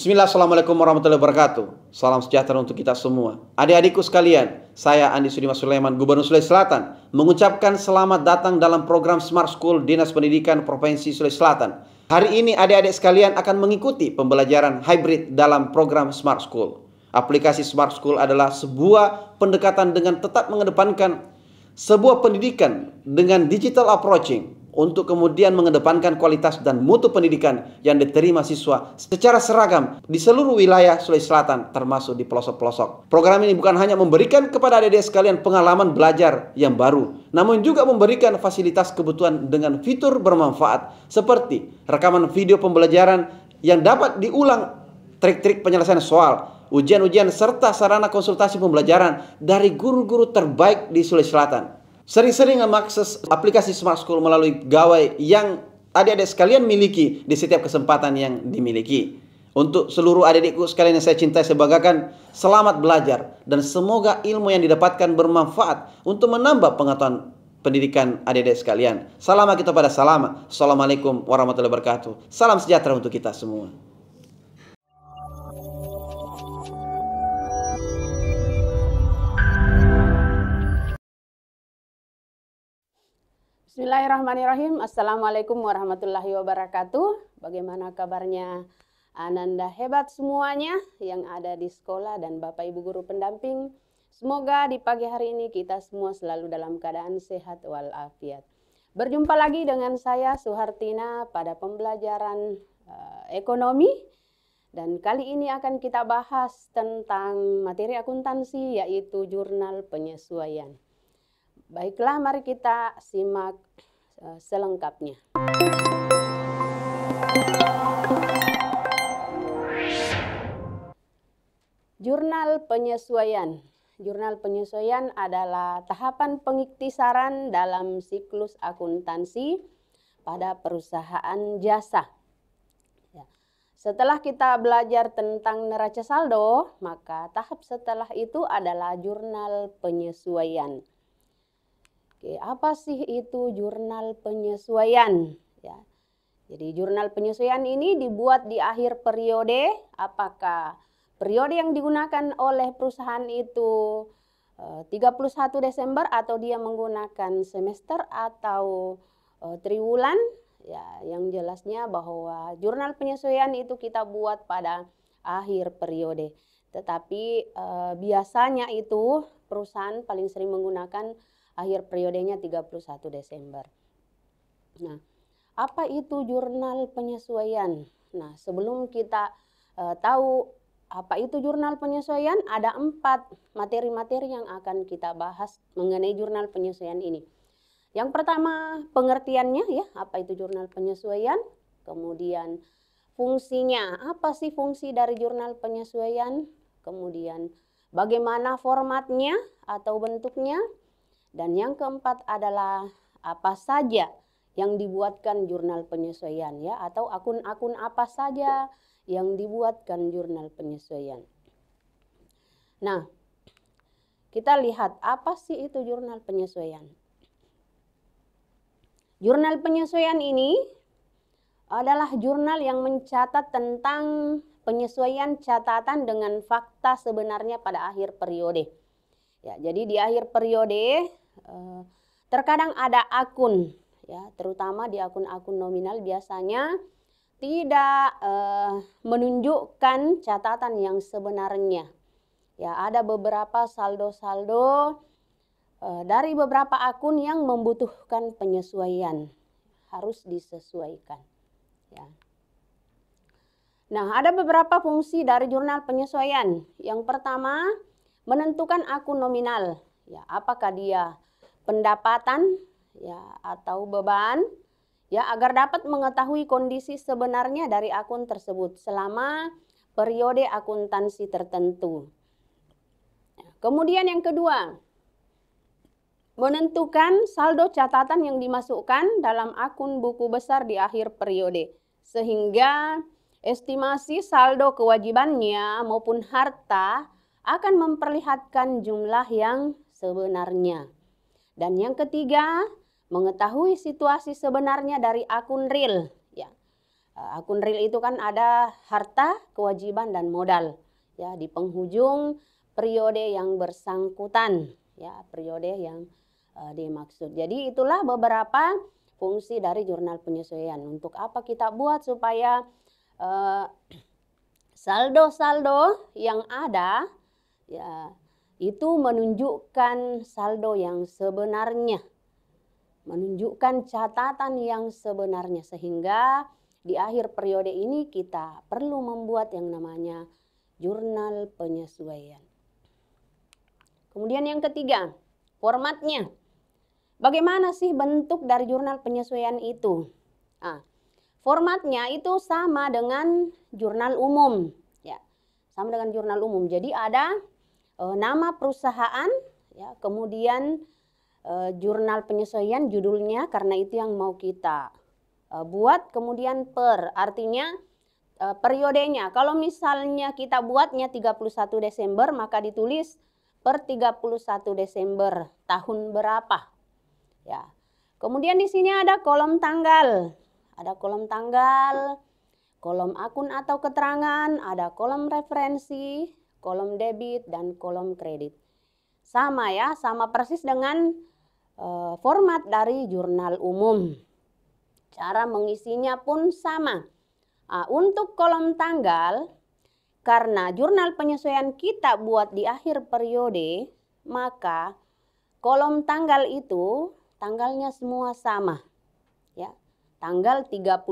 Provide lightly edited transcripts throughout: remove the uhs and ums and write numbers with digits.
Bismillah, Assalamualaikum warahmatullahi wabarakatuh. Salam sejahtera untuk kita semua. Adik-adikku sekalian, saya Andi Sudimas Sulaiman, Gubernur Sulawesi Selatan, mengucapkan selamat datang dalam program Smart School Dinas Pendidikan Provinsi Sulawesi Selatan. Hari ini adik-adik sekalian akan mengikuti pembelajaran hybrid dalam program Smart School. Aplikasi Smart School adalah sebuah pendekatan dengan tetap mengedepankan sebuah pendidikan dengan digital approaching, untuk kemudian mengedepankan kualitas dan mutu pendidikan yang diterima siswa secara seragam di seluruh wilayah Sulawesi Selatan, termasuk di pelosok-pelosok. Program ini bukan hanya memberikan kepada adik-adik sekalian pengalaman belajar yang baru, namun juga memberikan fasilitas kebutuhan dengan fitur bermanfaat seperti rekaman video pembelajaran yang dapat diulang, trik-trik penyelesaian soal, ujian-ujian, serta sarana konsultasi pembelajaran dari guru-guru terbaik di Sulawesi Selatan. Sering-sering mengakses aplikasi Smart School melalui gawai yang adik-adik sekalian miliki di setiap kesempatan yang dimiliki. Untuk seluruh adik-adikku sekalian yang saya cintai, saya banggakan, selamat belajar dan semoga ilmu yang didapatkan bermanfaat untuk menambah pengetahuan pendidikan adik-adik sekalian. Salam kita pada salam. Assalamualaikum warahmatullahi wabarakatuh. Salam sejahtera untuk kita semua. Bismillahirrahmanirrahim. Assalamualaikum warahmatullahi wabarakatuh. Bagaimana kabarnya Ananda hebat semuanya yang ada di sekolah dan Bapak Ibu guru pendamping. Semoga di pagi hari ini kita semua selalu dalam keadaan sehat walafiat. Berjumpa lagi dengan saya Suhartina pada pembelajaran ekonomi. Dan kali ini akan kita bahas tentang materi akuntansi, yaitu jurnal penyesuaian. Baiklah, mari kita simak selengkapnya. Jurnal penyesuaian. Jurnal penyesuaian adalah tahapan pengiktisaran dalam siklus akuntansi pada perusahaan jasa. Setelah kita belajar tentang neraca saldo, maka tahap setelah itu adalah jurnal penyesuaian. Oke, apa sih itu jurnal penyesuaian? Ya. Jadi jurnal penyesuaian ini dibuat di akhir periode. Apakah periode yang digunakan oleh perusahaan itu 31 Desember atau dia menggunakan semester atau triwulan? Ya, yang jelasnya bahwa jurnal penyesuaian itu kita buat pada akhir periode. Tetapi biasanya itu perusahaan paling sering menggunakan akhir periodenya 31 Desember. Nah, apa itu jurnal penyesuaian? Nah, sebelum kita tahu apa itu jurnal penyesuaian, ada 4 materi-materi yang akan kita bahas mengenai jurnal penyesuaian ini. Yang pertama, pengertiannya ya, apa itu jurnal penyesuaian? Kemudian fungsinya, apa sih fungsi dari jurnal penyesuaian? Kemudian bagaimana formatnya atau bentuknya? Dan yang keempat adalah apa saja yang dibuatkan jurnal penyesuaian ya, atau akun-akun apa saja yang dibuatkan jurnal penyesuaian. Nah, kita lihat apa sih itu jurnal penyesuaian. Jurnal penyesuaian ini adalah jurnal yang mencatat tentang penyesuaian catatan dengan fakta sebenarnya pada akhir periode. Ya, jadi di akhir periode terkadang ada akun ya, terutama di akun-akun nominal biasanya tidak menunjukkan catatan yang sebenarnya. Ya, ada beberapa saldo-saldo dari beberapa akun yang membutuhkan penyesuaian, harus disesuaikan. Ya. Nah, ada beberapa fungsi dari jurnal penyesuaian. Yang pertama, menentukan akun nominal. Ya, apakah dia pendapatan ya atau beban ya, agar dapat mengetahui kondisi sebenarnya dari akun tersebut selama periode akuntansi tertentu. Ya, kemudian yang kedua, menentukan saldo catatan yang dimasukkan dalam akun buku besar di akhir periode sehingga estimasi saldo kewajibannya maupun harta akan memperlihatkan jumlah yang sebenarnya. Dan yang ketiga, mengetahui situasi sebenarnya dari akun real. Ya. Akun real itu kan ada harta, kewajiban, dan modal. Ya, di penghujung periode yang bersangkutan, ya, periode yang dimaksud. Jadi itulah beberapa fungsi dari jurnal penyesuaian. Untuk apa kita buat? Supaya saldo-saldo yang ada, ya, itu menunjukkan saldo yang sebenarnya, menunjukkan catatan yang sebenarnya, sehingga di akhir periode ini kita perlu membuat yang namanya jurnal penyesuaian. Kemudian yang ketiga, formatnya. Bagaimana sih bentuk dari jurnal penyesuaian itu? Formatnya itu sama dengan jurnal umum, ya, sama dengan jurnal umum. Jadi ada nama perusahaan, ya, kemudian jurnal penyesuaian judulnya karena itu yang mau kita buat, kemudian artinya periodenya. Kalau misalnya kita buatnya 31 Desember, maka ditulis per 31 Desember tahun berapa. Ya. Kemudian di sini ada kolom tanggal. Ada kolom tanggal, kolom akun atau keterangan, ada kolom referensi, kolom debit, dan kolom kredit. Sama ya, sama persis dengan format dari jurnal umum. Cara mengisinya pun sama. Untuk kolom tanggal, karena jurnal penyesuaian kita buat di akhir periode, maka kolom tanggal itu tanggalnya semua sama, ya. Tanggal 31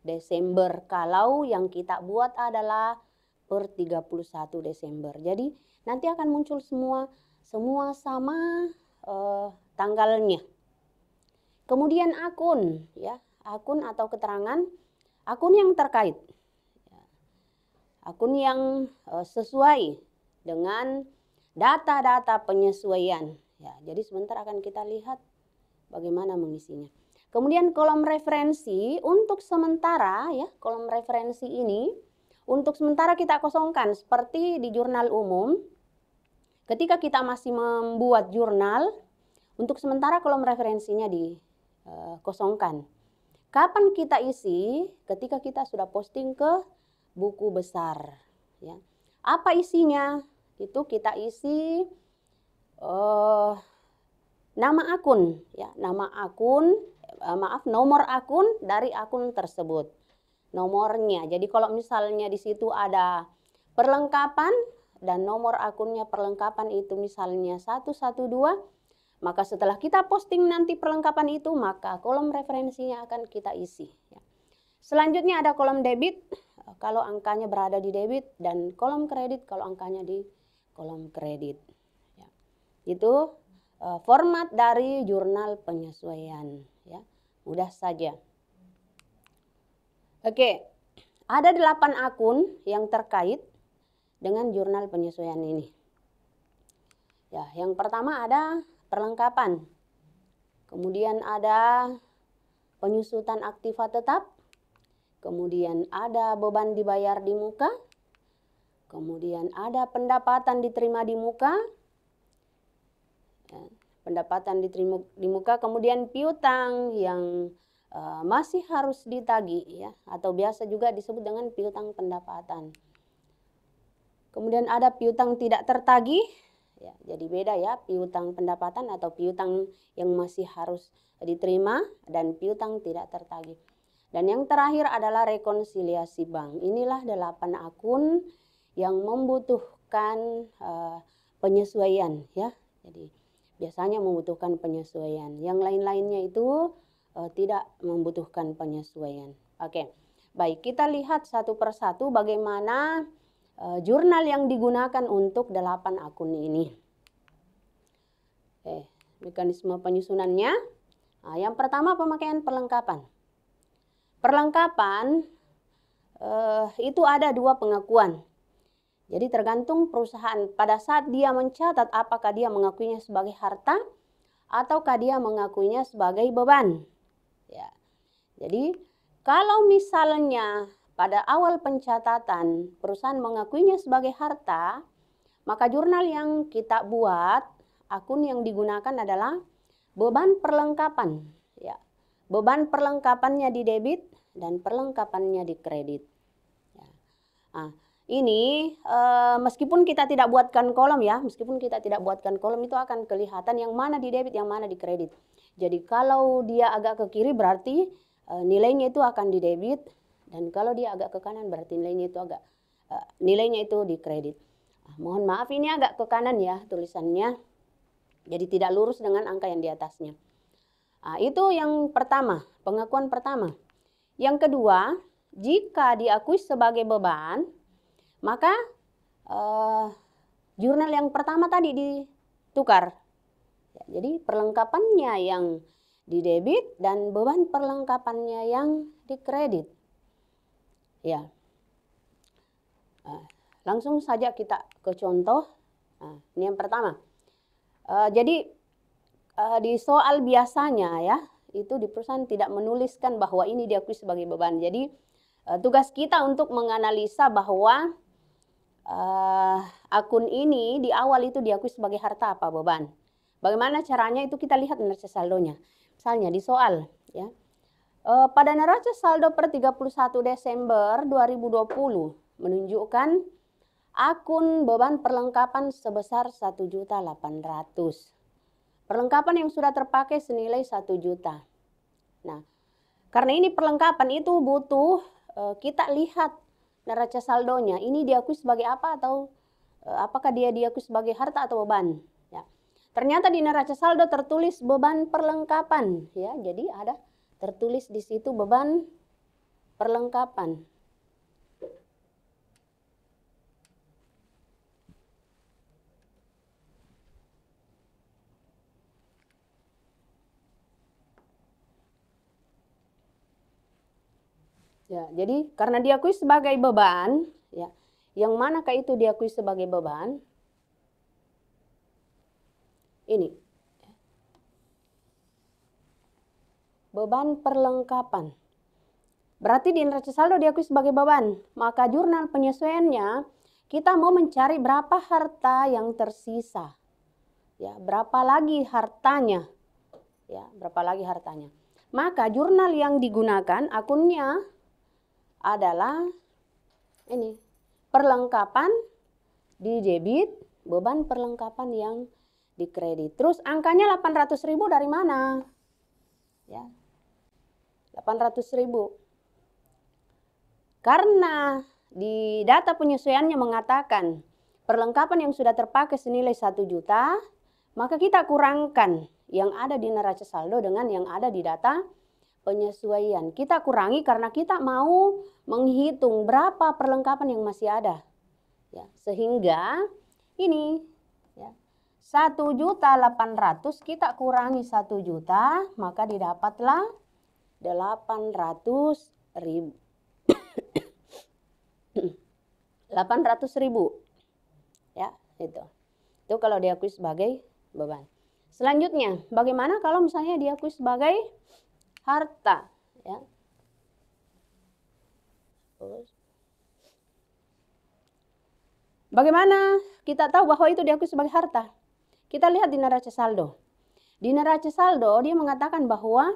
Desember kalau yang kita buat adalah per 31 Desember. Jadi nanti akan muncul semua sama tanggalnya. Kemudian akun, ya, akun atau keterangan, akun yang terkait, akun yang sesuai dengan data-data penyesuaian. Ya, jadi sebentar akan kita lihat bagaimana mengisinya. Kemudian kolom referensi untuk sementara, ya, kolom referensi ini untuk sementara kita kosongkan seperti di jurnal umum. Ketika kita masih membuat jurnal, untuk sementara kolom referensinya dikosongkan. Kapan kita isi? Ketika kita sudah posting ke buku besar, ya. Apa isinya? Itu kita isi nama akun, ya, nama akun, nomor akun dari akun tersebut, nomornya. Jadi kalau misalnya di situ ada perlengkapan dan nomor akunnya perlengkapan itu misalnya 112, maka setelah kita posting nanti perlengkapan itu, maka kolom referensinya akan kita isi, ya. Selanjutnya ada kolom debit kalau angkanya berada di debit, dan kolom kredit kalau angkanya di kolom kredit, ya. Itu format dari jurnal penyesuaian, ya. Mudah saja. Oke, ada 8 akun yang terkait dengan jurnal penyesuaian ini. Ya, yang pertama ada perlengkapan. Kemudian ada penyusutan aktiva tetap. Kemudian ada beban dibayar di muka. Kemudian ada pendapatan diterima di muka. Ya, pendapatan diterima di muka. Kemudian piutang yang masih harus ditagih, ya, atau biasa juga disebut dengan piutang pendapatan. Kemudian ada piutang tidak tertagih. Ya, jadi beda ya, piutang pendapatan atau piutang yang masih harus diterima dan piutang tidak tertagih. Dan yang terakhir adalah rekonsiliasi bank. Inilah 8 akun yang membutuhkan penyesuaian, ya. Jadi biasanya membutuhkan penyesuaian. Yang lain-lainnya itu tidak membutuhkan penyesuaian. Oke, baik, kita lihat satu persatu bagaimana jurnal yang digunakan untuk 8 akun ini. Mekanisme penyusunannya. Nah, yang pertama pemakaian perlengkapan. Perlengkapan itu ada 2 pengakuan. Jadi tergantung perusahaan pada saat dia mencatat apakah dia mengakuinya sebagai harta ataukah dia mengakuinya sebagai beban. Ya. Jadi kalau misalnya pada awal pencatatan perusahaan mengakuinya sebagai harta, maka jurnal yang kita buat, akun yang digunakan adalah beban perlengkapan. Ya. Beban perlengkapannya di debit, dan perlengkapannya dikredit. Ya. Nah, ini meskipun kita tidak buatkan kolom ya, meskipun kita tidak buatkan kolom itu akan kelihatan yang mana di debit, yang mana di kredit. Jadi kalau dia agak ke kiri berarti nilainya itu akan di debit, dan kalau dia agak ke kanan berarti nilainya itu di kredit. Nah, mohon maaf ini agak ke kanan ya tulisannya, jadi tidak lurus dengan angka yang di atasnya. Nah, itu yang pertama, pengakuan pertama. Yang kedua, jika diakui sebagai beban, maka jurnal yang pertama tadi ditukar. Ya, jadi perlengkapannya yang di debit dan beban perlengkapannya yang di kredit. Ya, langsung saja kita ke contoh. Nah, ini yang pertama. Jadi di soal biasanya ya, itu di perusahaan tidak menuliskan bahwa ini diakui sebagai beban. Jadi tugas kita untuk menganalisa bahwa akun ini di awal itu diakui sebagai harta apa beban. Bagaimana caranya itu kita lihat neraca saldonya. Misalnya di soal ya. Pada neraca saldo per 31 Desember 2020 menunjukkan akun beban perlengkapan sebesar 1.800.000. Perlengkapan yang sudah terpakai senilai 1 juta. Nah, karena ini perlengkapan itu butuh kita lihat neraca saldonya. Ini diakui sebagai apa atau apakah dia diakui sebagai harta atau beban? Ya. Ternyata di neraca saldo tertulis beban perlengkapan. Ya, jadi ada tertulis di situ beban perlengkapan. Ya, jadi karena diakui sebagai beban, ya, yang manakah itu diakui sebagai beban? Ini, beban perlengkapan. Berarti di neraca saldo diakui sebagai beban, maka jurnal penyesuaiannya kita mau mencari berapa harta yang tersisa, ya, berapa lagi hartanya, ya, berapa lagi hartanya. Maka jurnal yang digunakan akunnya adalah ini, perlengkapan di debit, beban perlengkapan yang di kredit. Terus angkanya 800.000 dari mana? Ya, 800.000. Karena di data penyesuaiannya mengatakan perlengkapan yang sudah terpakai senilai 1 juta, maka kita kurangkan yang ada di neraca saldo dengan yang ada di data penyesuaian. Kita kurangi karena kita mau menghitung berapa perlengkapan yang masih ada. Ya, sehingga ini ya, 1.800.000 kita kurangi 1 juta, maka didapatlah 800.000. 800.000. Ya, itu. Itu kalau diakui sebagai beban. Selanjutnya, bagaimana kalau misalnya diakui sebagai harta, ya. Bagaimana kita tahu bahwa itu diakui sebagai harta? Kita lihat di neraca saldo. Di neraca saldo dia mengatakan bahwa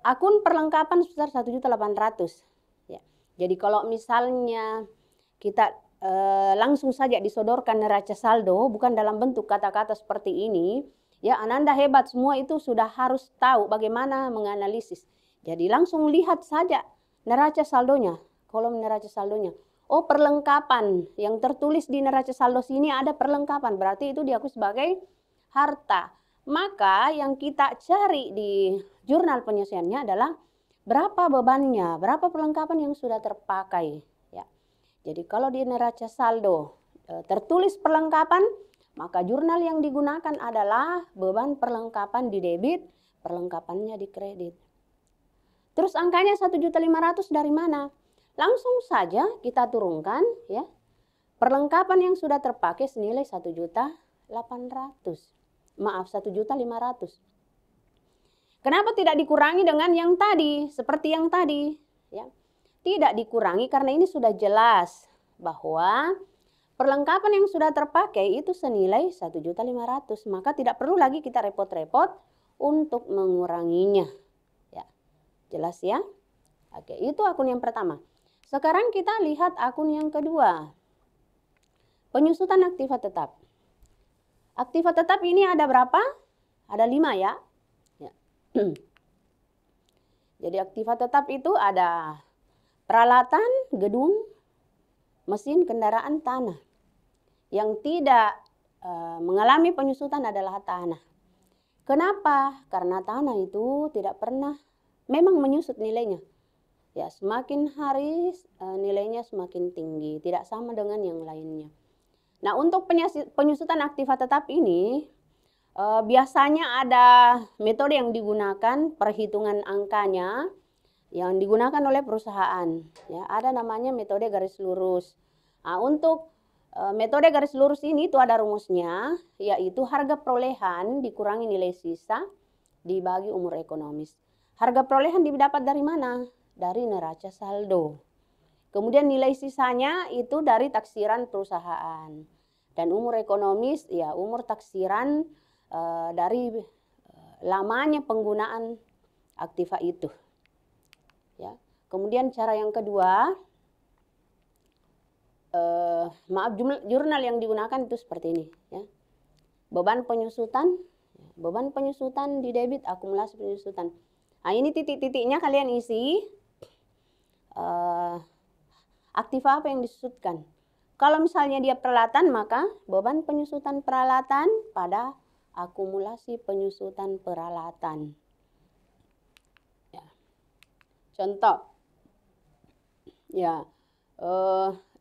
akun perlengkapan sebesar 1.800.000. Ya. Jadi kalau misalnya kita langsung saja disodorkan neraca saldo bukan dalam bentuk kata-kata seperti ini, ya, Ananda hebat, semua itu sudah harus tahu bagaimana menganalisis. Jadi langsung lihat saja neraca saldonya, kolom neraca saldonya. Oh, perlengkapan yang tertulis di neraca saldo sini ada perlengkapan, berarti itu diakui sebagai harta. Maka yang kita cari di jurnal penyesuaiannya adalah berapa bebannya, berapa perlengkapan yang sudah terpakai. Ya. Jadi kalau di neraca saldo tertulis perlengkapan, maka jurnal yang digunakan adalah beban perlengkapan di debit, perlengkapannya di kredit. Terus angkanya 1.500.000 dari mana? Langsung saja kita turunkan ya. Perlengkapan yang sudah terpakai senilai 1.800.000. Maaf, 1.500.000. Kenapa tidak dikurangi dengan yang tadi, seperti yang tadi, ya? Tidak dikurangi karena ini sudah jelas bahwa perlengkapan yang sudah terpakai itu senilai 1.500.000, maka tidak perlu lagi kita repot-repot untuk menguranginya. Ya, jelas ya? Oke, itu akun yang pertama. Sekarang kita lihat akun yang kedua. Penyusutan aktiva tetap. Aktiva tetap ini ada berapa? Ada 5 ya. Jadi aktiva tetap itu ada peralatan, gedung, mesin, kendaraan, tanah. Yang tidak mengalami penyusutan adalah tanah. Kenapa? Karena tanah itu tidak pernah memang menyusut nilainya. Ya, semakin hari nilainya semakin tinggi, tidak sama dengan yang lainnya. Nah, untuk penyusutan aktiva tetap ini biasanya ada metode yang digunakan, perhitungan angkanya yang digunakan oleh perusahaan. Ya, ada namanya metode garis lurus. Nah, untuk metode garis lurus ini itu ada rumusnya, yaitu harga perolehan dikurangi nilai sisa dibagi umur ekonomis. Harga perolehan didapat dari mana? Dari neraca saldo. Kemudian nilai sisanya itu dari taksiran perusahaan. Dan umur ekonomis, ya umur taksiran dari lamanya penggunaan aktiva itu. Ya. Kemudian cara yang kedua, jurnal yang digunakan itu seperti ini. Ya. Beban penyusutan di debit, akumulasi penyusutan. Nah, ini titik-titiknya kalian isi. Aktiva apa yang disusutkan? Kalau misalnya dia peralatan, maka beban penyusutan peralatan pada akumulasi penyusutan peralatan. Ya. Contoh, ya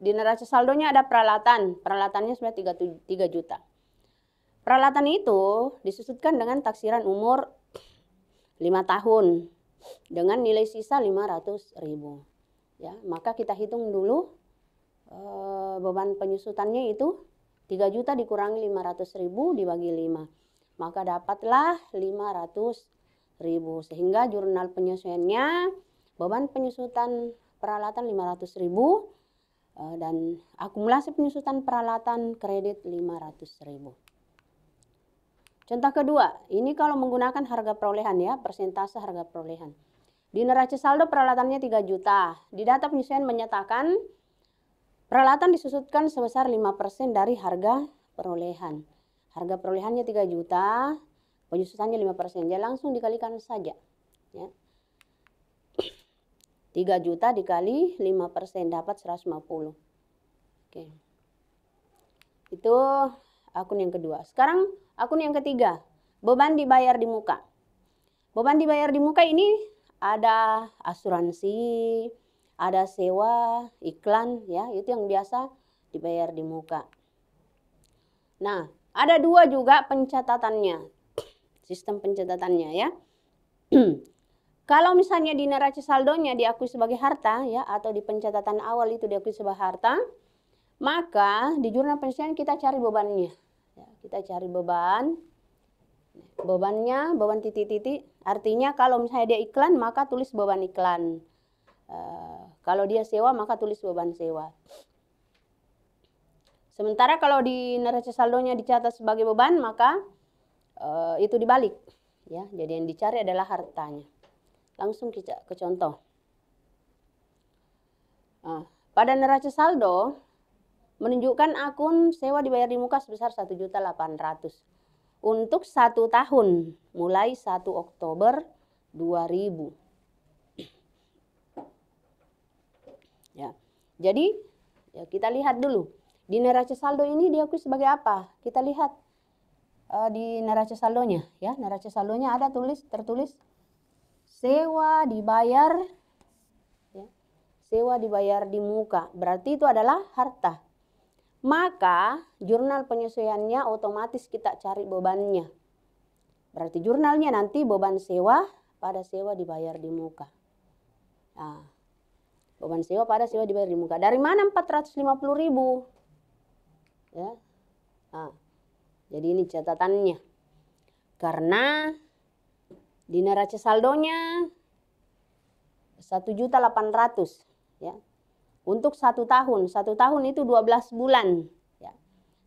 di neraca saldonya ada peralatan, peralatannya sudah 3 juta. Peralatan itu disusutkan dengan taksiran umur 5 tahun dengan nilai sisa 500.000. Ya, maka kita hitung dulu beban penyusutannya itu 3 juta dikurangi 500.000 dibagi 5. Maka dapatlah 500.000. Sehingga jurnal penyesuaiannya beban penyusutan peralatan 500.000 dan akumulasi penyusutan peralatan kredit 500.000. Contoh kedua, ini kalau menggunakan harga perolehan ya, persentase harga perolehan. Di neraca saldo peralatannya 3 juta. Di data penyesuaian menyatakan peralatan disusutkan sebesar 5% dari harga perolehan. Harga perolehannya 3 juta, penyusutannya 5%. Ya langsung dikalikan saja. Ya. 3 juta dikali 5% dapat 150. Oke. Itu akun yang kedua. Sekarang akun yang ketiga, beban dibayar di muka. Beban dibayar di muka ini ada asuransi, ada sewa, iklan, ya itu yang biasa dibayar di muka. Nah, ada 2 juga pencatatannya, sistem pencatatannya ya. Kalau misalnya di neraca saldonya diakui sebagai harta ya, atau di pencatatan awal itu diakui sebagai harta, maka di jurnal penyesuaian kita cari bebannya. Ya, kita cari beban. Bebannya, beban titik-titik, artinya kalau misalnya dia iklan maka tulis beban iklan. Kalau dia sewa maka tulis beban sewa. Sementara kalau di neraca saldonya dicatat sebagai beban maka itu dibalik. Ya, jadi yang dicari adalah hartanya. Langsung kita ke contoh. Pada neraca saldo menunjukkan akun sewa dibayar di muka sebesar 1.800.000. Untuk 1 tahun, mulai 1 Oktober 2000. Ya, jadi ya kita lihat dulu. Di neraca saldo ini diakui sebagai apa? Kita lihat di neraca saldonya. Ya, neraca saldonya ada tertulis sewa dibayar. Ya, sewa dibayar di muka. Berarti itu adalah harta. Maka jurnal penyesuaiannya otomatis kita cari bebannya. Berarti jurnalnya nanti beban sewa pada sewa dibayar di muka. Nah, beban sewa pada sewa dibayar di muka. Dari mana 450.000? Ya. Nah, jadi ini catatannya. Karena di neraca saldonya 1.800.000 ya. Untuk 1 tahun, 1 tahun itu 12 bulan. Ya.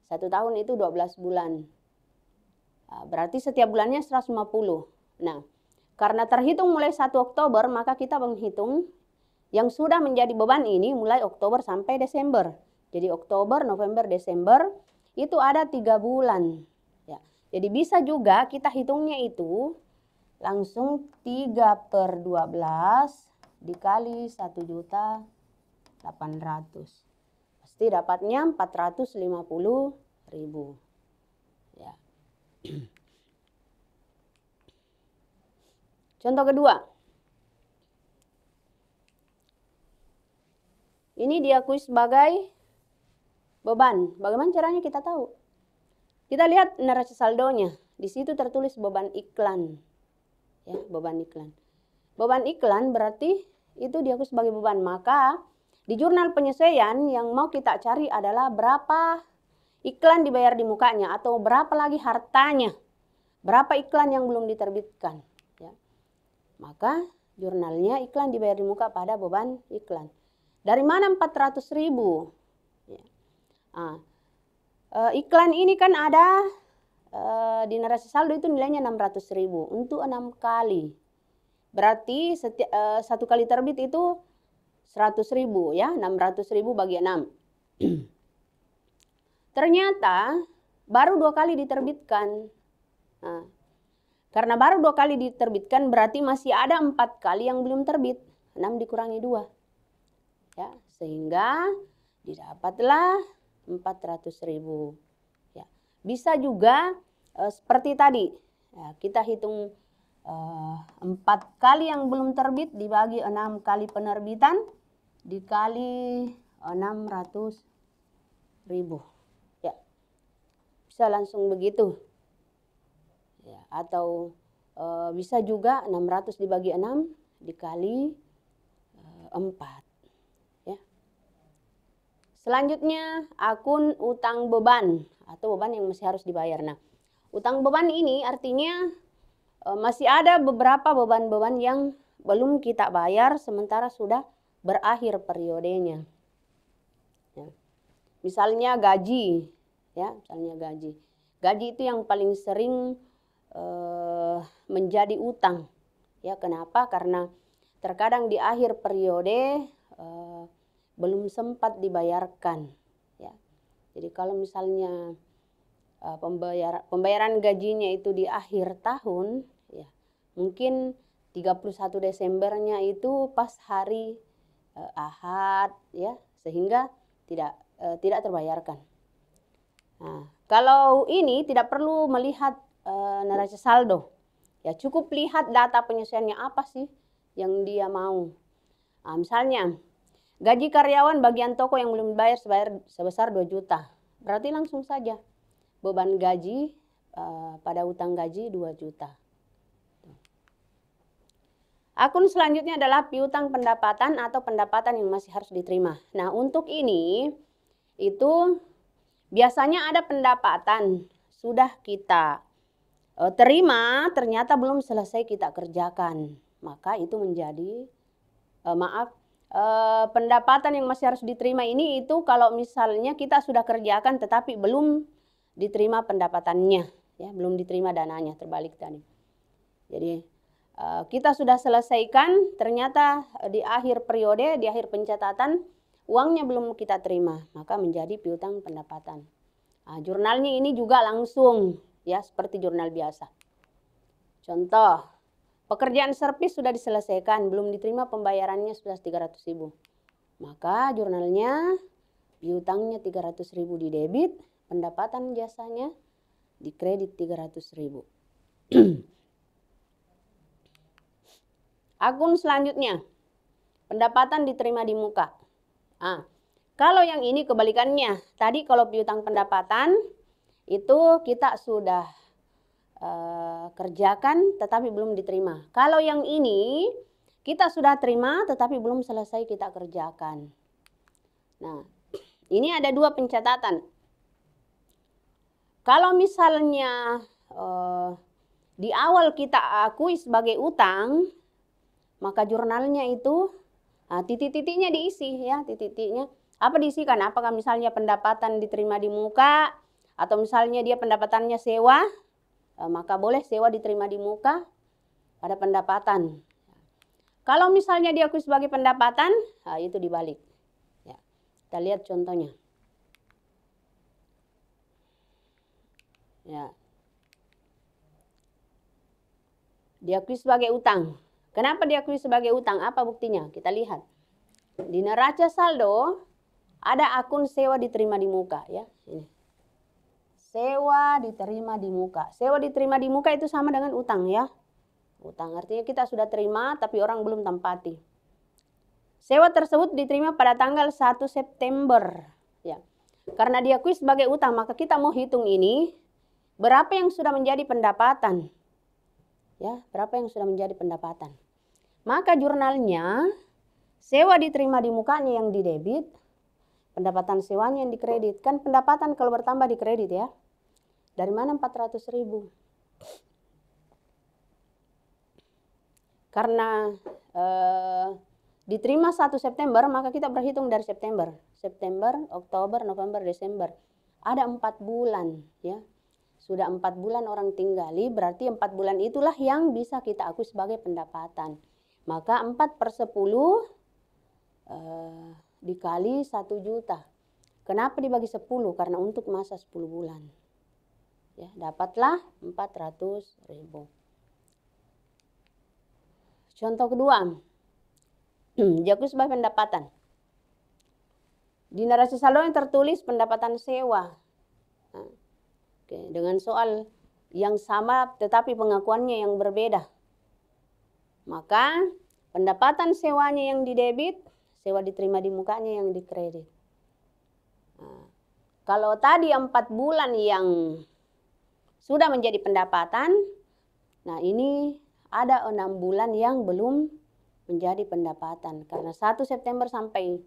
1 tahun itu 12 bulan. Nah, berarti setiap bulannya 150. Nah, karena terhitung mulai 1 Oktober, maka kita menghitung Yang sudah menjadi beban ini mulai Oktober sampai Desember. Jadi Oktober, November, Desember itu ada 3 bulan. Ya. Jadi bisa juga kita hitungnya itu langsung 3/12 dikali 1.800.000. Pasti dapatnya 450.000. Ya. Contoh kedua. Ini diakui sebagai beban. Bagaimana caranya kita tahu? Kita lihat neraca saldonya. Di situ tertulis beban iklan. Ya, beban iklan. Beban iklan berarti itu diakui sebagai beban. Maka di jurnal penyesuaian yang mau kita cari adalah berapa iklan dibayar di mukanya atau berapa lagi hartanya. Berapa iklan yang belum diterbitkan. Ya. Maka jurnalnya iklan dibayar di muka pada beban iklan. Dari mana 400.000? Ya. Iklan ini kan ada di neraca saldo itu nilainya 600.000 untuk 6 kali. Berarti satu kali terbit itu 100.000 ya, 600.000 bagi 6. Ternyata baru 2 kali diterbitkan. Nah, karena baru 2 kali diterbitkan berarti masih ada 4 kali yang belum terbit. 6 dikurangi 2. Ya, sehingga didapatlah 400.000. Ya, bisa juga seperti tadi. Ya, kita hitung 4 kali yang belum terbit dibagi 6 kali penerbitan dikali 600.000. Ya, bisa langsung begitu. Ya, atau bisa juga 600 dibagi 6 dikali 4. Ya. Selanjutnya akun utang beban atau beban yang masih harus dibayar. Nah, utang beban ini artinya masih ada beberapa beban-beban yang belum kita bayar sementara sudah berakhir periodenya. Ya. Misalnya gaji, ya, misalnya gaji. Gaji itu yang paling sering menjadi utang. Ya, kenapa? Karena terkadang di akhir periode belum sempat dibayarkan. Ya. Jadi kalau misalnya pembayaran gajinya itu di akhir tahun, ya, mungkin 31 Desembernya itu pas hari Ahad, ya, sehingga tidak terbayarkan. Nah, kalau ini tidak perlu melihat neraca saldo, ya cukup lihat data penyesuaiannya apa sih yang dia mau. Nah, misalnya gaji karyawan bagian toko yang belum dibayar sebesar 2 juta, berarti langsung saja beban gaji pada utang gaji 2 juta. Akun selanjutnya adalah piutang pendapatan atau pendapatan yang masih harus diterima. Nah, untuk ini itu biasanya ada pendapatan sudah kita terima ternyata belum selesai kita kerjakan. Maka itu menjadi pendapatan yang masih harus diterima ini itu kalau misalnya kita sudah kerjakan tetapi belum diterima pendapatannya, ya, belum diterima dananya, terbalik tadi. Jadi kita sudah selesaikan, ternyata di akhir periode, di akhir pencatatan uangnya belum kita terima, maka menjadi piutang pendapatan. Nah, jurnalnya ini juga langsung, ya, seperti jurnal biasa. Contoh, pekerjaan servis sudah diselesaikan, belum diterima pembayarannya sudah 300.000. Maka jurnalnya piutangnya 300.000 di debit, pendapatan jasanya di kredit 300.000. Akun selanjutnya, pendapatan diterima di muka. Nah, kalau yang ini kebalikannya, tadi kalau piutang pendapatan itu kita sudah kerjakan tetapi belum diterima. Kalau yang ini kita sudah terima tetapi belum selesai kita kerjakan. Nah, ini ada 2 pencatatan. Kalau misalnya di awal kita akui sebagai utang, maka jurnalnya itu titik-titiknya diisi, ya, titik-titiknya. Apa diisikan? Apakah misalnya pendapatan diterima di muka atau misalnya dia pendapatannya sewa, maka boleh sewa diterima di muka pada pendapatan. Kalau misalnya diakui sebagai pendapatan, nah itu dibalik. Ya, kita lihat contohnya. Ya. Diakui sebagai utang. Kenapa diakui sebagai utang? Apa buktinya? Kita lihat. Di neraca saldo ada akun sewa diterima di muka, ya. Ini. Sewa diterima di muka. Sewa diterima di muka itu sama dengan utang, ya. Utang artinya kita sudah terima tapi orang belum tempati. Sewa tersebut diterima pada tanggal 1 September, ya. Karena diakui sebagai utang, maka kita mau hitung ini berapa yang sudah menjadi pendapatan. Ya, berapa yang sudah menjadi pendapatan. Maka jurnalnya sewa diterima di mukanya yang didebit, pendapatan sewanya yang dikredit. Kan pendapatan kalau bertambah dikredit, ya. Dari mana 400.000? Karena diterima 1 September, maka kita berhitung dari September. September, Oktober, November, Desember. Ada 4 bulan, ya. Sudah 4 bulan orang tinggali, berarti 4 bulan itulah yang bisa kita akui sebagai pendapatan. Maka 4/10 dikali 1 juta. Kenapa dibagi 10? Karena untuk masa 10 bulan. Ya, dapatlah 400.000. Contoh kedua, diakui sebagai pendapatan. Di neraca saldo yang tertulis pendapatan sewa. Nah, dengan soal yang sama tetapi pengakuannya yang berbeda. Maka pendapatan sewanya yang didebit, sewa diterima di mukanya yang dikredit. Nah, kalau tadi 4 bulan yang sudah menjadi pendapatan, nah ini ada 6 bulan yang belum menjadi pendapatan. Karena 1 September sampai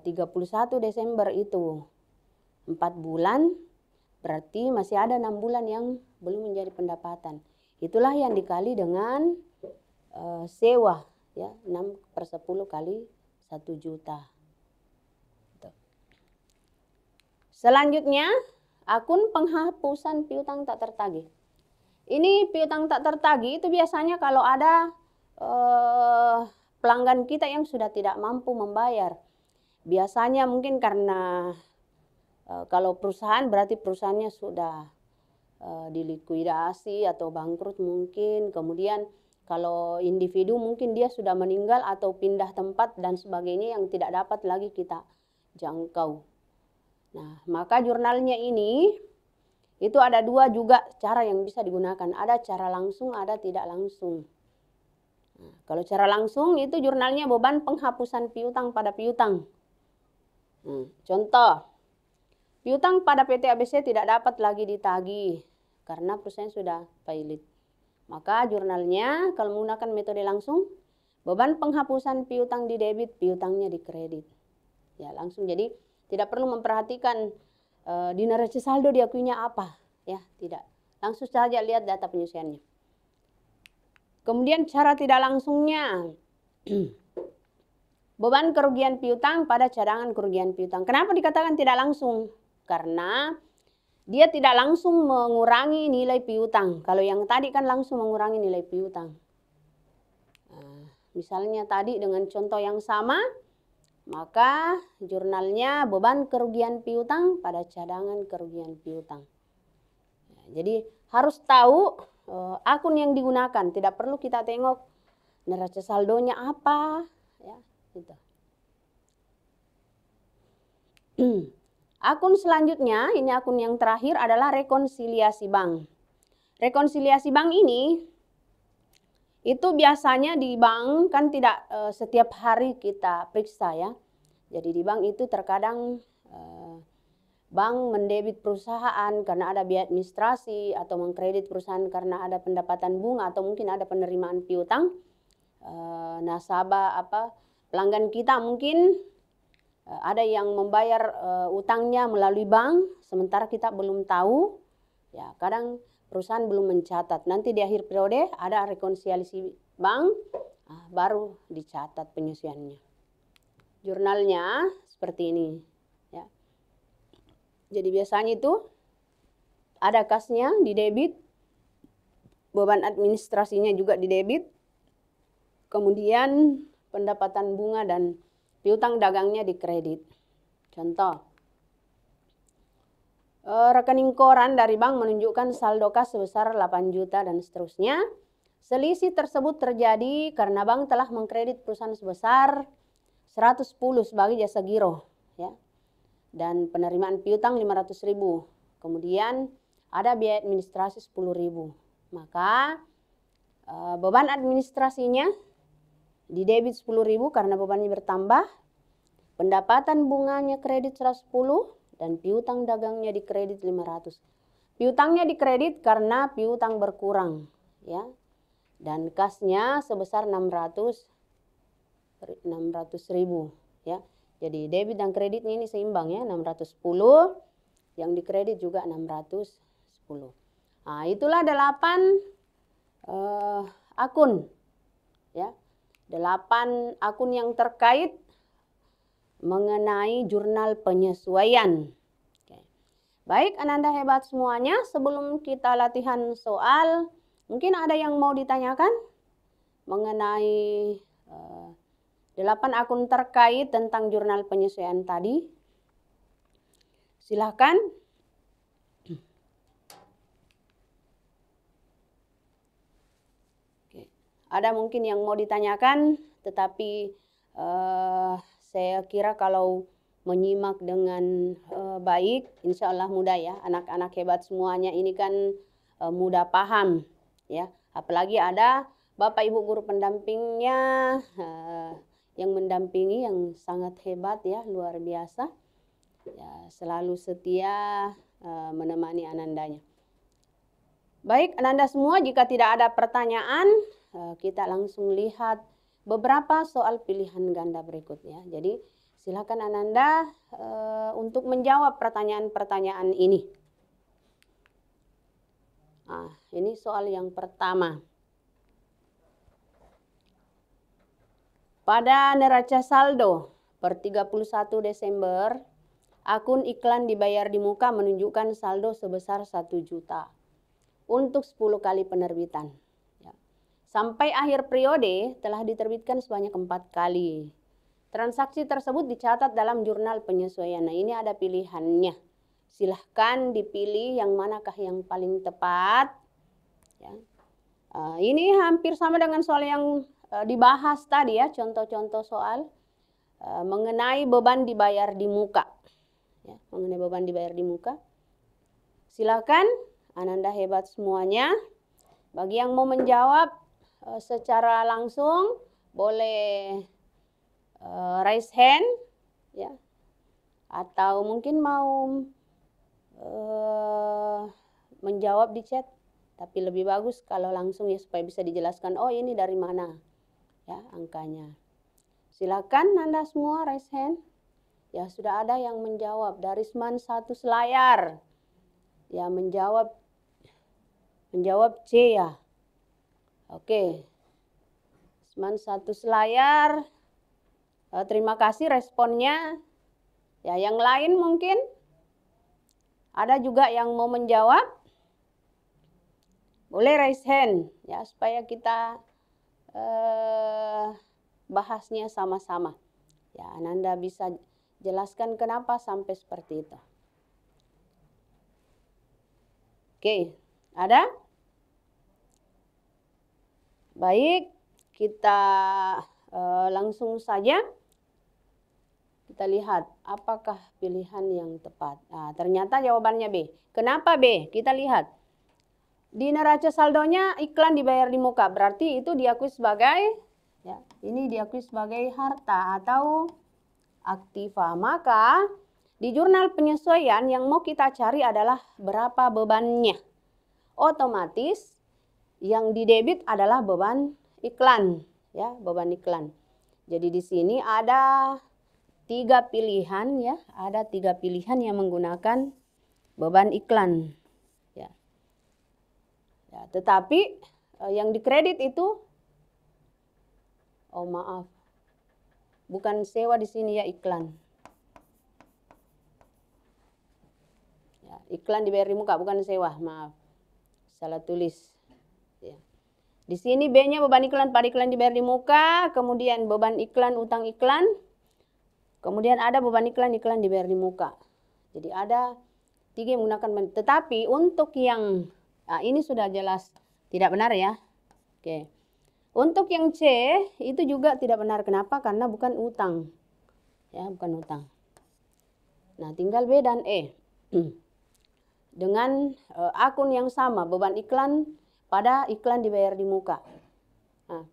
31 Desember itu 4 bulan, berarti masih ada 6 bulan yang belum menjadi pendapatan. Itulah yang dikali dengan sewa, ya, 6/10 kali 1 juta. Selanjutnya, akun penghapusan piutang tak tertagih. Ini piutang tak tertagih itu biasanya kalau ada pelanggan kita yang sudah tidak mampu membayar. Biasanya mungkin karena kalau perusahaan berarti perusahaannya sudah dilikuidasi atau bangkrut mungkin. Kemudian kalau individu mungkin dia sudah meninggal atau pindah tempat dan sebagainya yang tidak dapat lagi kita jangkau. Nah, maka jurnalnya ini itu ada 2 juga cara yang bisa digunakan. Ada cara langsung, ada tidak langsung. Nah, kalau cara langsung itu jurnalnya beban penghapusan piutang pada piutang. Contoh, piutang pada PT ABC tidak dapat lagi ditagih karena perusahaan sudah pailit. Maka jurnalnya kalau menggunakan metode langsung, beban penghapusan piutang di debit, piutangnya di kredit. Ya, langsung. Jadi tidak perlu memperhatikan di neraca saldo diakuinya apa, ya, tidak. Langsung saja lihat data penyusiannya. Kemudian cara tidak langsungnya. Beban kerugian piutang pada cadangan kerugian piutang. Kenapa dikatakan tidak langsung? Karena dia tidak langsung mengurangi nilai piutang. Kalau yang tadi kan langsung mengurangi nilai piutang. Nah, misalnya tadi dengan contoh yang sama, maka jurnalnya beban kerugian piutang pada cadangan kerugian piutang. Nah, jadi harus tahu akun yang digunakan. Tidak perlu kita tengok neraca saldonya apa, ya. Gitu. Akun selanjutnya, ini akun yang terakhir adalah rekonsiliasi bank. Rekonsiliasi bank ini itu biasanya di bank kan tidak setiap hari kita periksa, ya. Jadi di bank itu terkadang bank mendebit perusahaan karena ada biaya administrasi atau mengkredit perusahaan karena ada pendapatan bunga atau mungkin ada penerimaan piutang. Nasabah pelanggan kita mungkin ada yang membayar utangnya melalui bank, sementara kita belum tahu. Ya, kadang perusahaan belum mencatat. Nanti di akhir periode ada rekonsiliasi bank, baru dicatat penyusiannya. Jurnalnya seperti ini. Ya. Jadi biasanya itu ada kasnya di debit, beban administrasinya juga di debit. Kemudian pendapatan bunga dan piutang dagangnya dikredit. Contoh, rekening koran dari bank menunjukkan saldo kas sebesar 8 juta dan seterusnya. Selisih tersebut terjadi karena bank telah mengkredit perusahaan sebesar 110 sebagai jasa giro, ya. Dan penerimaan piutang 500.000. Kemudian ada biaya administrasi 10.000. Maka beban administrasinya didebit 10.000 karena bebannya bertambah. Pendapatan bunganya kredit 110 dan piutang dagangnya dikredit 500. Piutangnya dikredit karena piutang berkurang, ya. Dan kasnya sebesar 600.000, ya. Jadi debit dan kreditnya ini seimbang, ya, 610, yang dikredit juga 610. Nah, itulah 8 akun, ya. 8 akun yang terkait mengenai jurnal penyesuaian. Oke. Baik, Ananda hebat semuanya. Sebelum kita latihan soal, mungkin ada yang mau ditanyakan mengenai 8 akun terkait tentang jurnal penyesuaian tadi. Silahkan. Oke. Ada mungkin yang mau ditanyakan, tetapi saya kira kalau menyimak dengan baik, insya Allah mudah, ya. Anak-anak hebat semuanya ini kan mudah paham, ya. Apalagi ada Bapak Ibu guru pendampingnya yang mendampingi, yang sangat hebat, ya, luar biasa, ya, selalu setia menemani Anandanya. Baik, Ananda semua, jika tidak ada pertanyaan, kita langsung lihat beberapa soal pilihan ganda berikutnya. Jadi silakan Ananda untuk menjawab pertanyaan-pertanyaan ini. Nah, ini soal yang pertama. Pada neraca saldo per 31 Desember, akun iklan dibayar di muka menunjukkan saldo sebesar 1 juta untuk 10 kali penerbitan. Sampai akhir periode telah diterbitkan sebanyak 4 kali. Transaksi tersebut dicatat dalam jurnal penyesuaian. Nah, ini ada pilihannya. Silahkan dipilih yang manakah yang paling tepat. Ya. Ini hampir sama dengan soal yang dibahas tadi, ya, contoh-contoh soal mengenai beban dibayar di muka. Ya, mengenai beban dibayar di muka. Silakan, Ananda hebat semuanya. Bagi yang mau menjawab secara langsung, boleh raise hand, ya, atau mungkin mau menjawab di chat, tapi lebih bagus kalau langsung, ya, supaya bisa dijelaskan, oh ini dari mana, ya, angkanya. Silakan Anda semua raise hand. Ya, sudah ada yang menjawab. Darisman 1 Selayar, ya, menjawab C, ya. Oke, Darisman 1 Selayar, terima kasih responnya. Ya, yang lain mungkin ada juga yang mau menjawab, boleh raise hand, ya, supaya kita bahasnya sama-sama. Ya, Ananda bisa jelaskan kenapa sampai seperti itu. Oke, ada? Baik, kita langsung saja kita lihat apakah pilihan yang tepat. Nah, ternyata jawabannya B. Kenapa B? Kita lihat. Di neraca saldonya iklan dibayar di muka, berarti itu diakui sebagai, ya, ini diakui sebagai harta atau aktiva. Maka di jurnal penyesuaian yang mau kita cari adalah berapa bebannya. Otomatis yang didebit adalah beban iklan, ya, beban iklan. Jadi di sini ada 3 pilihan, ya, ada 3 pilihan yang menggunakan beban iklan, ya. Ya, tetapi yang dikredit itu, oh maaf, bukan sewa di sini, ya, iklan. Ya, iklan dibayar di muka, bukan sewa, maaf, salah tulis. Ya. Di sini B-nya beban iklan pada iklan dibayar di muka, kemudian beban iklan utang iklan, kemudian ada beban iklan dibayar di muka. Jadi ada 3 yang menggunakan, tetapi untuk yang ini sudah jelas tidak benar ya. Oke. Untuk yang C itu juga tidak benar. Kenapa? Karena bukan utang. Ya, bukan utang. Nah, tinggal B dan E. Dengan akun yang sama, beban iklan pada iklan dibayar di muka. Nah,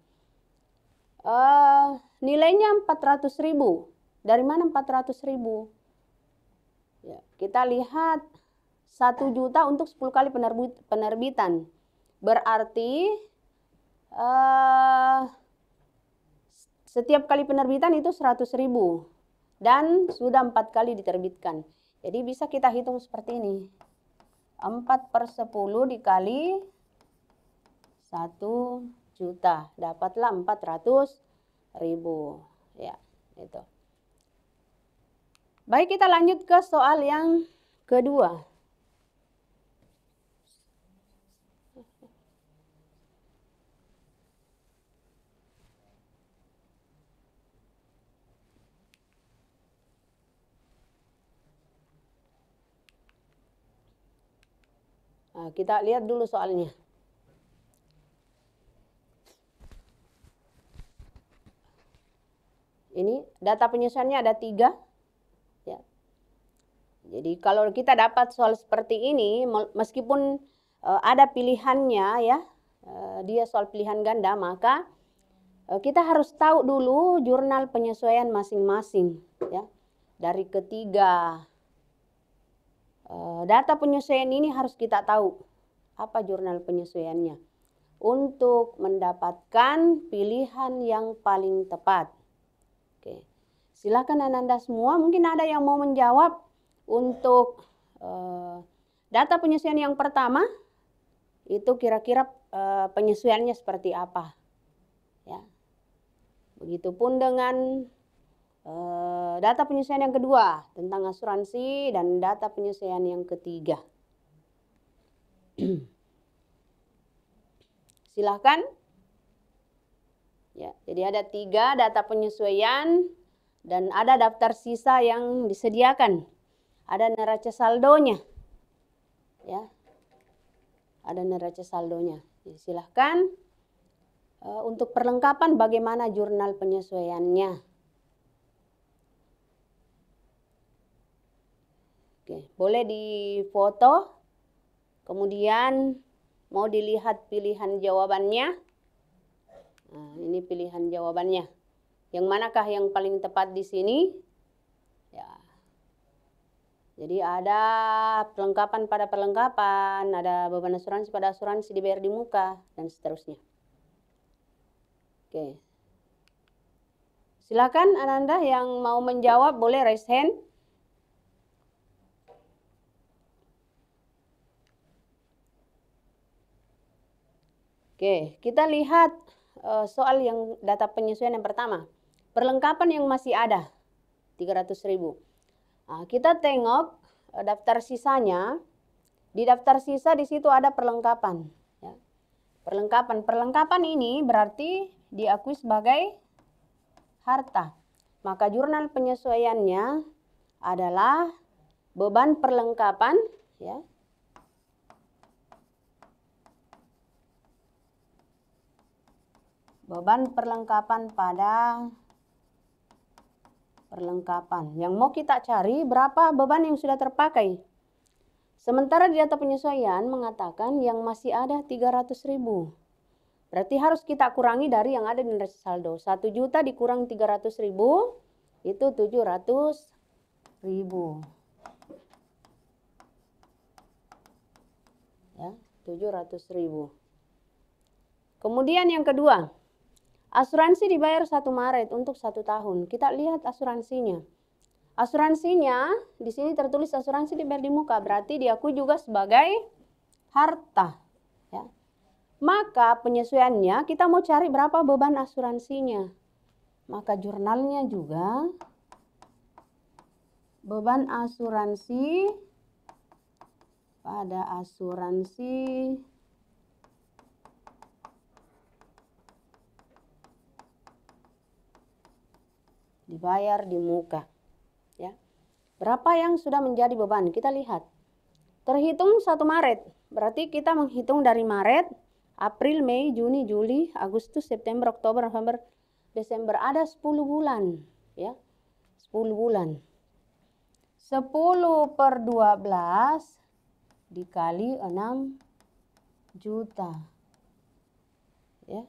nilainya 400.000. Dari mana 400.000? Ya, kita lihat 1 juta untuk 10 kali penerbitan. Berarti setiap kali penerbitan itu 100.000. Dan sudah 4 kali diterbitkan. Jadi bisa kita hitung seperti ini. 4/10 dikali 1 juta. Dapatlah 400.000. Ya, itu. Baik, kita lanjut ke soal yang kedua. Nah, kita lihat dulu soalnya. Ini data penyesuaiannya ada 3. Ya. Jadi kalau kita dapat soal seperti ini, meskipun ada pilihannya ya, dia soal pilihan ganda, maka kita harus tahu dulu jurnal penyesuaian masing-masing ya. Dari ketiga data penyesuaian ini harus kita tahu apa jurnal penyesuaiannya untuk mendapatkan pilihan yang paling tepat. Oke. Silakan Ananda semua, mungkin ada yang mau menjawab untuk data penyesuaian yang pertama itu kira-kira penyesuaiannya seperti apa ya. Begitupun dengan data penyesuaian yang kedua tentang asuransi dan data penyesuaian yang ketiga. Silahkan. Ya, jadi ada 3 data penyesuaian dan ada daftar sisa yang disediakan. Ada neraca saldonya. Ya. Ada neraca saldonya. Jadi silahkan untuk perlengkapan bagaimana jurnal penyesuaiannya. Oke, boleh difoto. Kemudian mau dilihat pilihan jawabannya. Nah, ini pilihan jawabannya. Yang manakah yang paling tepat di sini? Ya. Jadi ada perlengkapan pada perlengkapan, ada beban asuransi pada asuransi dibayar di muka, dan seterusnya. Oke. Silakan Ananda yang mau menjawab boleh raise hand. Oke, kita lihat soal yang data penyesuaian yang pertama. Perlengkapan yang masih ada, 300.000. Nah, kita tengok daftar sisanya. Di daftar sisa di situ ada perlengkapan. Ya. Perlengkapan ini berarti diakui sebagai harta. Maka jurnal penyesuaiannya adalah beban perlengkapan, ya. Beban perlengkapan pada perlengkapan. Yang mau kita cari berapa beban yang sudah terpakai. Sementara di data penyesuaian mengatakan yang masih ada 300.000. Berarti harus kita kurangi dari yang ada di neraca saldo. 1 juta dikurang 300.000 itu 700.000. Ya, 700.000. Kemudian yang kedua, asuransi dibayar 1 Maret untuk 1 tahun. Kita lihat asuransinya. Asuransinya di sini tertulis asuransi dibayar di muka, berarti diakui juga sebagai harta. Ya. Maka penyesuaiannya kita mau cari berapa beban asuransinya. Maka jurnalnya juga beban asuransi pada asuransi dibayar di muka. Ya. Berapa yang sudah menjadi beban? Kita lihat. Terhitung 1 Maret, berarti kita menghitung dari Maret, April, Mei, Juni, Juli, Agustus, September, Oktober, November, Desember. Ada 10 bulan. Ya, 10 bulan. 10 per 12 dikali 6 juta. Ya.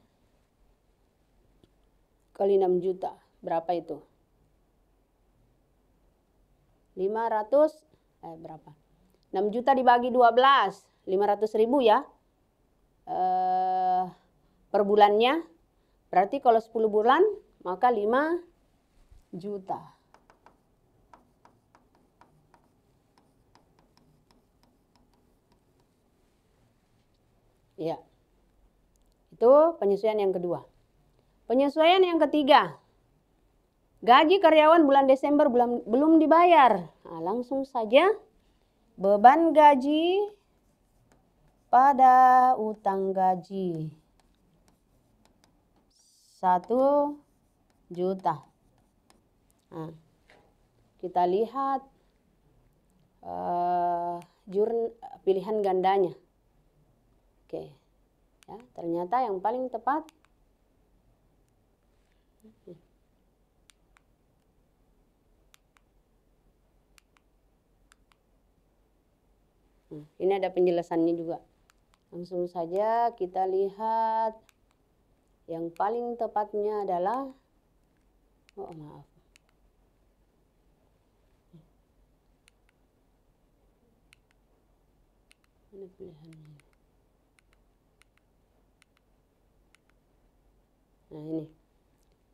Kali 6 juta. Berapa itu? 500, berapa? 6 juta dibagi 12, 500.000 ya. Per bulannya. Berarti kalau 10 bulan, maka 5 juta. Ya. Itu penyesuaian yang kedua. Penyesuaian yang ketiga. Gaji karyawan bulan Desember belum dibayar. Nah, langsung saja beban gaji pada utang gaji 1 juta. Nah, kita lihat pilihan gandanya. Oke, ya, ternyata yang paling tepat ini ada penjelasannya juga. Langsung saja kita lihat yang paling tepatnya adalah, oh maaf, ini pilihannya. Nah ini,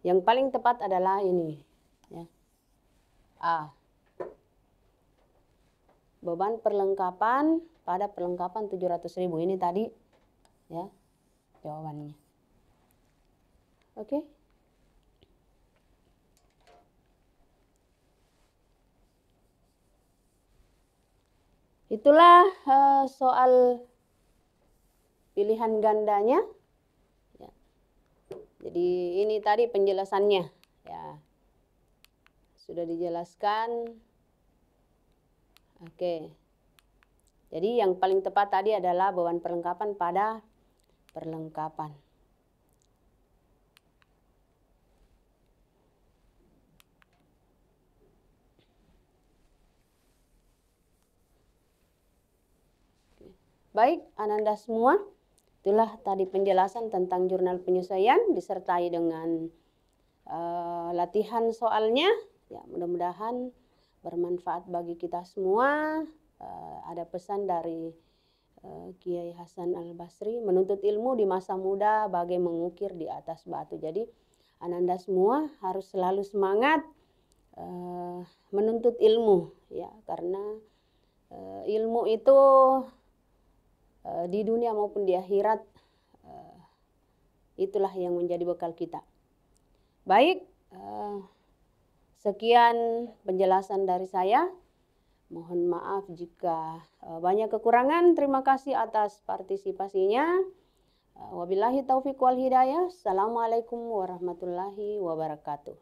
yang paling tepat adalah ini, ya. A. Beban perlengkapan pada perlengkapan 700.000. Ini tadi ya jawabannya. Oke. Itulah soal pilihan gandanya. Ya. Jadi ini tadi penjelasannya. Ya. Sudah dijelaskan. Oke. Jadi yang paling tepat tadi adalah beban perlengkapan pada perlengkapan. Baik, Ananda semua, itulah tadi penjelasan tentang jurnal penyesuaian disertai dengan latihan soalnya. Ya, mudah-mudahan bermanfaat bagi kita semua. Ada pesan dari Kiai Hasan Al-Basri, menuntut ilmu di masa muda bagai mengukir di atas batu. Jadi Ananda semua harus selalu semangat menuntut ilmu, ya, karena ilmu itu di dunia maupun di akhirat itulah yang menjadi bekal kita. Baik, sekian penjelasan dari saya. Mohon maaf jika banyak kekurangan. Terima kasih atas partisipasinya. Wabillahi taufiq wal hidayah. Assalamualaikum warahmatullahi wabarakatuh.